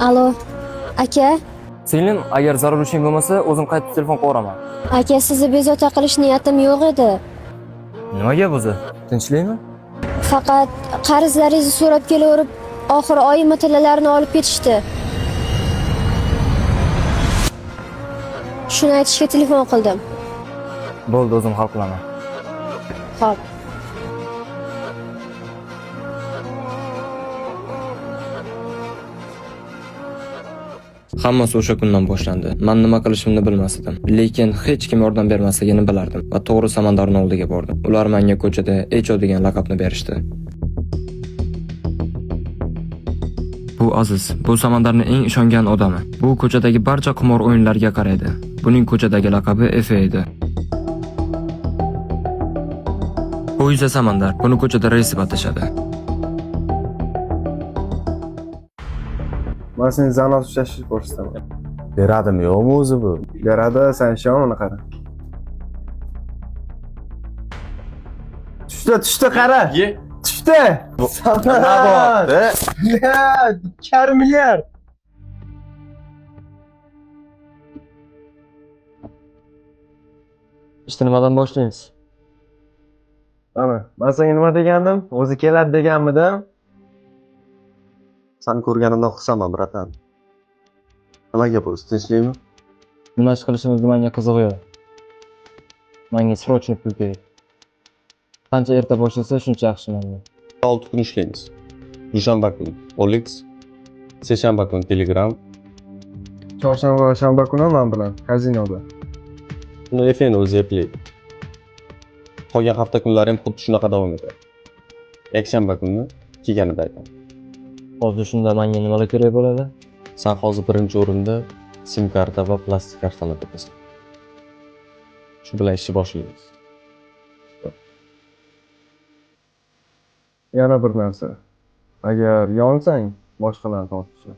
Alo, aka. Singlim, agar zarur ishing bo'lmasa, o'zim qaytib telefon qilaman. Aka, sizni bezovta qilish niyatim yo'q edi. Nima gap o'zi? Tinchlikmi? Faqat qarzlaringizni so'rab kelaverib, oxiri oyim tillalarni olib ketishdi. Shuni aytishga telefon qildim. Bo'ldi, o'zim hal qilaman. Xo'p. Hammasi o'sha kundan boshlandi. Men nima qilishimni bilmas edim, lekin hech kim yordam bermasligini bilardim va to'g'ri Samandarning oldiga bordim. Ular menga ko'chada Echo degan laqabni berishdi. Bu Aziz, bu Samandarning eng ishongan odami. Bu ko'chadagi barcha qimor o'yinlariga qaraydi. Buning ko'chadagi laqabi Efe edi. Bu esa Samandar, buni ko'chada rais deb atashadi. Men seni zanot ushlashni ko'rsataman. Beradimi yo'qmi o'zi bu? Beradi, sen ishonmani qara. Tushdi, qara. Tushdi. Nabot. 2,5 milliard. Ishni nimadan boshlaymiz? Mana, men senga nima degandim? O'zi keladi deganmidim? Seni ko'rganimdan xursandman, bratan. Nima gap o'zi? Tinchlikmi? Nima ish qilishimiz menga qiziq yo'q. Menga srochniy pul kerak. Qancha erta boshlasa, shuncha yaxshi menga. 6 kun ishlaymiz. Dushanba kuni OLX, seshanba kuni Telegram, Chorshanba va shanba kuni men bilan kazinoda. uni Efeni o'zi eplaydi. Qolgan hafta kunlari ham xuddi shunaqa davom etadi. Yakshanba kuni kelganida aytaman. Hozir shunda menga nimalar kerak bo'ladi? Sen hozir birinchi o'rinda sim karta va plastik kartalar to'plasan. Shu bilan ishni boshlaymiz. Yana bir narsa. Agar yonsang, boshqalarni tortishma.